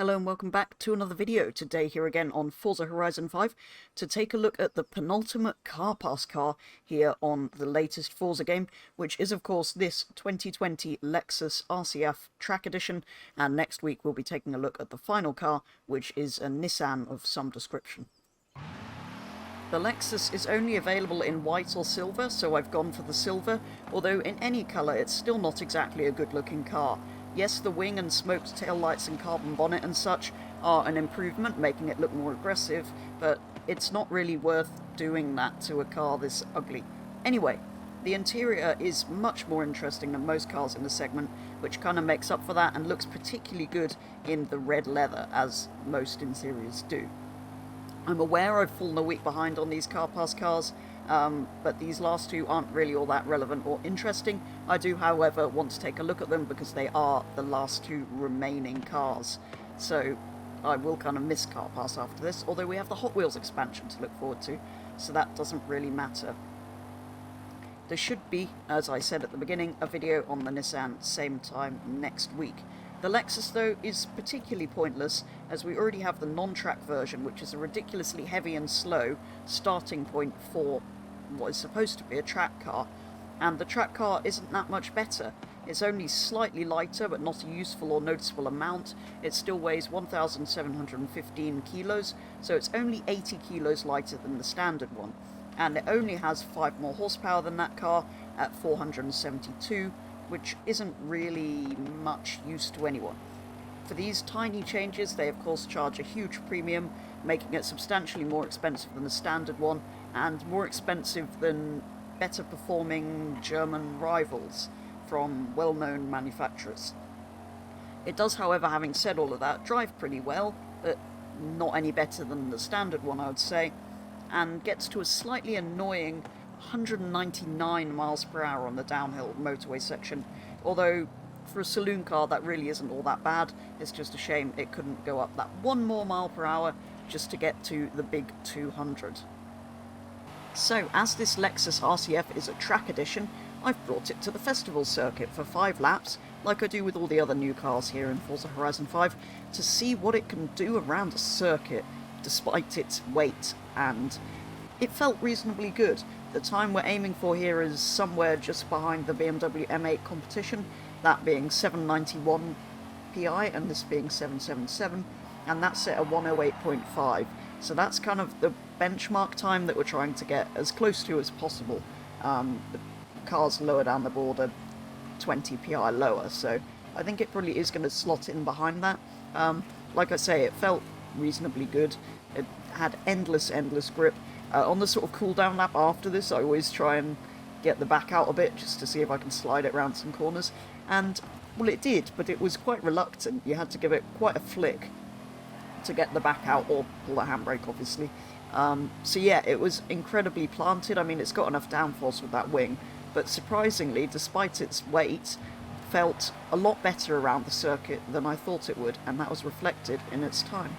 Hello and welcome back to another video. Today here again on Forza Horizon 5 to take a look at the penultimate car pass car here on the latest Forza game, which is of course this 2020 Lexus RCF Track Edition, and next week we'll be taking a look at the final car, which is a Nissan of some description. The Lexus is only available in white or silver, so I've gone for the silver, although in any colour it's still not exactly a good looking car. Yes, the wing and smoked taillights and carbon bonnet and such are an improvement, making it look more aggressive, but it's not really worth doing that to a car this ugly. Anyway, the interior is much more interesting than most cars in the segment, which kind of makes up for that and looks particularly good in the red leather, as most interiors do. I'm aware I've fallen a week behind on these car pass cars, but these last two aren't really all that relevant or interesting. I do, however, want to take a look at them because they are the last two remaining cars. So I will kind of miss car pass after this, although we have the Hot Wheels expansion to look forward to, so that doesn't really matter. There should be, as I said at the beginning, a video on the Nissan same time next week. The Lexus, though, is particularly pointless, as we already have the non-track version, which is a ridiculously heavy and slow starting point for what is supposed to be a track car, and the track car isn't that much better. It's only slightly lighter, but not a useful or noticeable amount. It still weighs 1,715 kilos, so it's only 80 kilos lighter than the standard one, and it only has 5 more horsepower than that car at 472, which isn't really much use to anyone. For these tiny changes, they of course charge a huge premium, making it substantially more expensive than the standard one, and more expensive than better performing German rivals from well-known manufacturers. It does, however, having said all of that, drive pretty well, but not any better than the standard one, I would say, and gets to a slightly annoying 199 miles per hour on the downhill motorway section, although for a saloon car that really isn't all that bad. It's just a shame it couldn't go up that 1 more mile per hour just to get to the big 200. So, as this Lexus RCF is a track edition, I've brought it to the festival circuit for 5 laps, like I do with all the other new cars here in Forza Horizon 5, to see what it can do around a circuit, despite its weight, and it felt reasonably good. The time we're aiming for here is somewhere just behind the BMW M8 competition, that being 791 PI and this being 777, and that's set at 108.5. So that's kind of the benchmark time that we're trying to get as close to as possible. The cars lower down the board are 20 PI lower, so I think it probably is going to slot in behind that. Like I say, it felt reasonably good. It had endless grip. On the sort of cooldown lap after this, I always try and get the back out a bit just to see if I can slide it around some corners. And, well, it did, but it was quite reluctant. You had to give it quite a flick to get the back out, or pull the handbrake, obviously. So yeah, it was incredibly planted. I mean, it's got enough downforce with that wing, but surprisingly, despite its weight, felt a lot better around the circuit than I thought it would, and that was reflected in its time.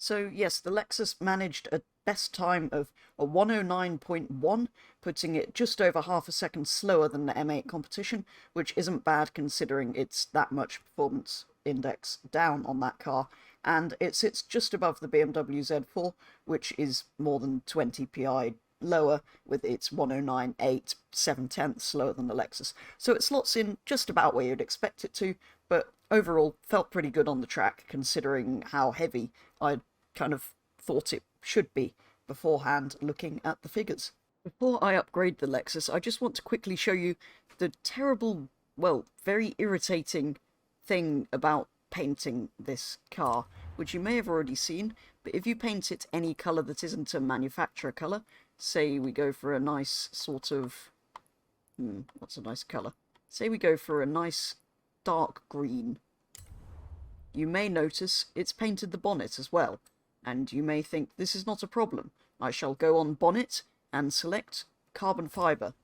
So yes, the Lexus managed a best time of a 109.1, putting it just over half a second slower than the M8 competition, which isn't bad considering it's that much performance index down on that car, and it sits just above the BMW Z4, which is more than 20 PI lower with its 109.8, 7/10 slower than the Lexus. So it slots in just about where you'd expect it to, but overall felt pretty good on the track considering how heavy I kind of thought it should be beforehand looking at the figures. Before I upgrade the Lexus, I just want to quickly show you the terrible, well, very irritating thing about painting this car, which you may have already seen, but if you paint it any colour that isn't a manufacturer colour, say we go for a nice sort of, what's a nice colour? Say we go for a nice dark green, you may notice it's painted the bonnet as well, and you may think this is not a problem. I shall go on bonnet and select carbon fibre.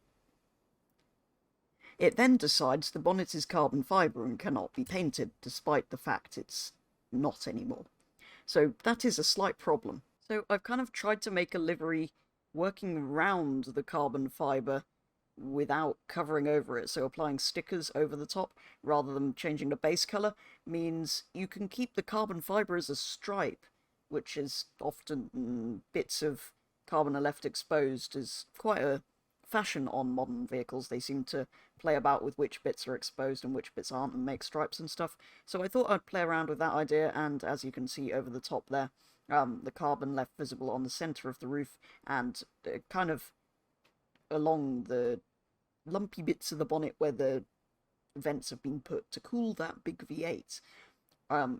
It then decides the bonnet is carbon fibre and cannot be painted, despite the fact it's not anymore. So that is a slight problem. So I've kind of tried to make a livery working around the carbon fibre without covering over it. So applying stickers over the top rather than changing the base color means you can keep the carbon fiber as a stripe, which is often bits of carbon are left exposed, is quite a fashion on modern vehicles. They seem to play about with which bits are exposed and which bits aren't and make stripes and stuff. So I thought I'd play around with that idea, and as you can see over the top there, the carbon left visible on the center of the roof and kind of along the lumpy bits of the bonnet where the vents have been put to cool that big V8.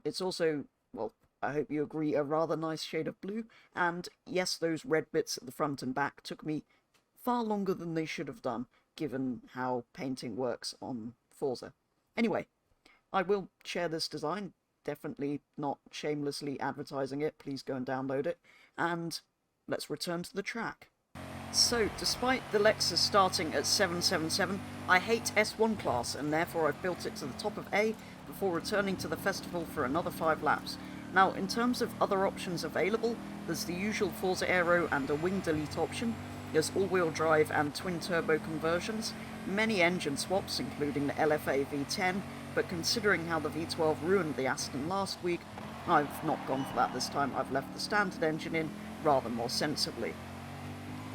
It's also, well, I hope you agree, a rather nice shade of blue, and yes, those red bits at the front and back took me far longer than they should have done, given how painting works on Forza. Anyway, I will share this design, definitely not shamelessly advertising it, please go and download it, and let's return to the track. So, despite the Lexus starting at 777, I hate S1 class, and therefore I've built it to the top of A before returning to the festival for another 5 laps. Now, in terms of other options available, there's the usual Forza Aero and a wing delete option, there's all-wheel drive and twin-turbo conversions, many engine swaps including the LFA V10, but considering how the V12 ruined the Aston last week, I've not gone for that this time. I've left the standard engine in rather more sensibly.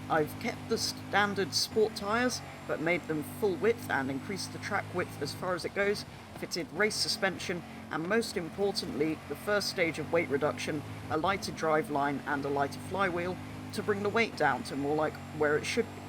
I've kept the standard sport tyres, but made them full width and increased the track width as far as it goes, fitted race suspension, and most importantly, the first stage of weight reduction, a lighter driveline and a lighter flywheel, to bring the weight down to more like where it should be.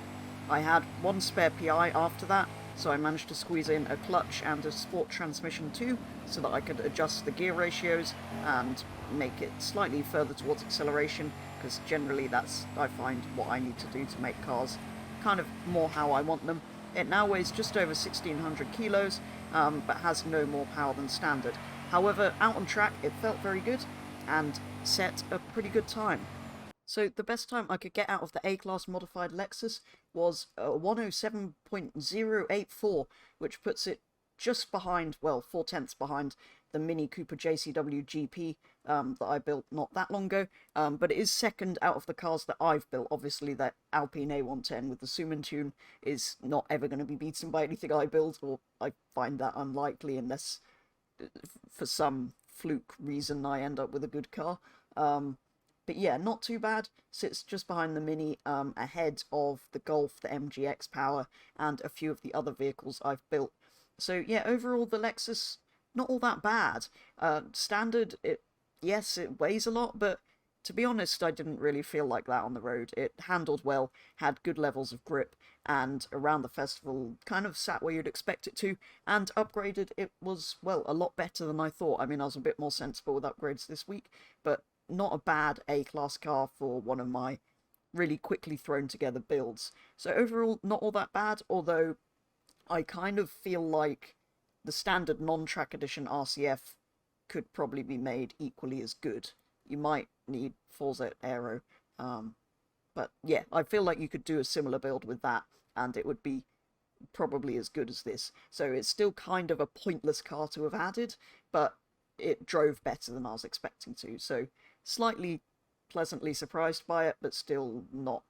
I had one spare PI after that, so I managed to squeeze in a clutch and a sport transmission too, so that I could adjust the gear ratios and make it slightly further towards acceleration, because generally that's, I find, what I need to do to make cars kind of more how I want them. It now weighs just over 1600 kilos, but has no more power than standard. However, out on track it felt very good, and set a pretty good time. So the best time I could get out of the A-Class modified Lexus was 107.084, which puts it just behind, well, 4/10 behind the Mini Cooper JCW GP that I built not that long ago, but it is second out of the cars that I've built. Obviously, that Alpine A110 with the Summon tune is not ever going to be beaten by anything I build, or I find that unlikely unless, for some fluke reason, I end up with a good car. But yeah, not too bad. Sits just behind the Mini, ahead of the Golf, the MGX Power, and a few of the other vehicles I've built. So yeah, overall the Lexus, not all that bad. Standard, yes, it weighs a lot, but to be honest, I didn't really feel like that on the road. It handled well, had good levels of grip, and around the festival kind of sat where you'd expect it to, and upgraded, it was, well, a lot better than I thought. I mean, I was a bit more sensible with upgrades this week, but not a bad A-Class car for one of my really quickly thrown together builds. So overall, not all that bad, although I kind of feel like the standard non-track edition RCF could probably be made equally as good. You might need Forza Aero, but yeah, I feel like you could do a similar build with that, and it would be probably as good as this. So it's still kind of a pointless car to have added, but it drove better than I was expecting to, so slightly pleasantly surprised by it, but still not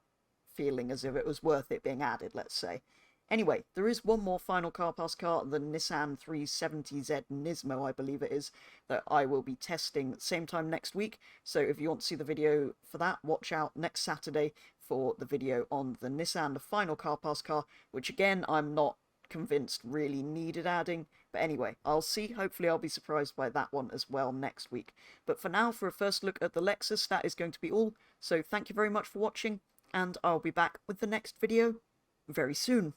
feeling as if it was worth it being added, let's say. Anyway, there is one more final car pass car, the Nissan 370Z Nismo, I believe it is, that I will be testing same time next week. So if you want to see the video for that, watch out next Saturday for the video on the Nissan, the final car pass car, which again, I'm not convinced really needed adding. But anyway, I'll see. Hopefully I'll be surprised by that one as well next week. But for now, for a first look at the Lexus, that is going to be all. So thank you very much for watching, and I'll be back with the next video very soon.